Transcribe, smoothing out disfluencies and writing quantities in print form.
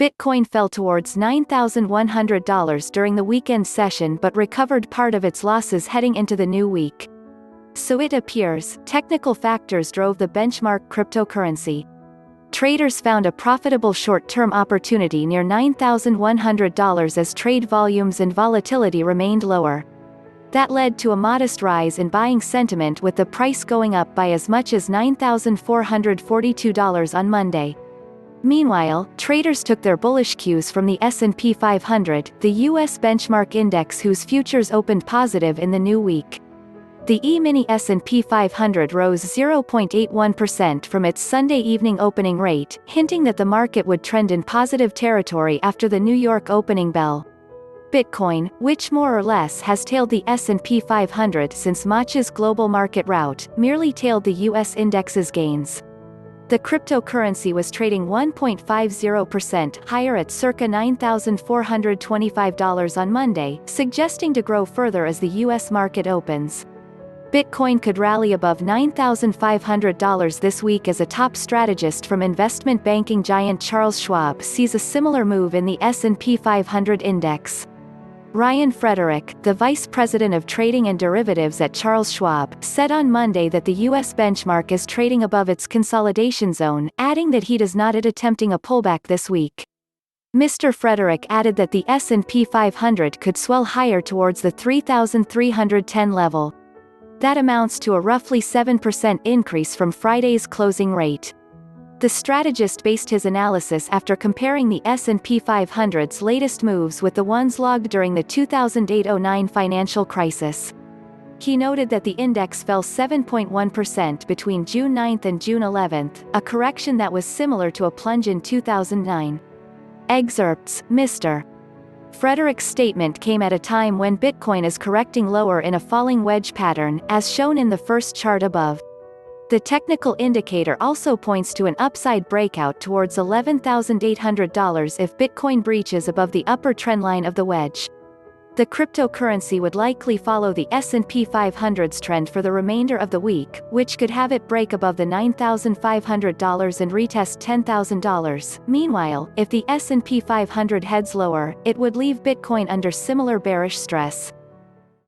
Bitcoin fell towards $9,100 during the weekend session but recovered part of its losses heading into the new week. So it appears, technical factors drove the benchmark cryptocurrency. Traders found a profitable short-term opportunity near $9,100 as trade volumes and volatility remained lower. That led to a modest rise in buying sentiment, with the price going up by as much as $9,442 on Monday. Meanwhile, traders took their bullish cues from the S&P 500, the U.S. benchmark index whose futures opened positive in the new week. The E-mini S&P 500 rose 0.81% from its Sunday evening opening rate, hinting that the market would trend in positive territory after the New York opening bell. Bitcoin, which more or less has tailed the S&P 500 since March's global market rout, merely tailed the U.S. index's gains. The cryptocurrency was trading 1.50% higher at circa $9,425 on Monday, suggesting to grow further as the U.S. market opens. Bitcoin could rally above $9,500 this week as a top strategist from investment banking giant Charles Schwab sees a similar move in the S&P 500 index. Frederick, the vice president of trading and derivatives at Charles Schwab, said on Monday that the U.S. benchmark is trading above its consolidation zone, adding that he does not attempting a pullback this week. Mr. Frederick added that the S&P 500 could swell higher towards the 3,310 level. That amounts to a roughly 7% increase from Friday's closing rate. The strategist based his analysis after comparing the S&P 500's latest moves with the ones logged during the 2008-09 financial crisis. He noted that the index fell 7.1% between June 9 and June 11, a correction that was similar to a plunge in 2009. Excerpts, Mr. Frederick's statement came at a time when Bitcoin is correcting lower in a falling wedge pattern, as shown in the first chart above. The technical indicator also points to an upside breakout towards $11,800 if Bitcoin breaches above the upper trendline of the wedge. The cryptocurrency would likely follow the S&P 500's trend for the remainder of the week, which could have it break above the $9,500 and retest $10,000. Meanwhile, if the S&P 500 heads lower, it would leave Bitcoin under similar bearish stress.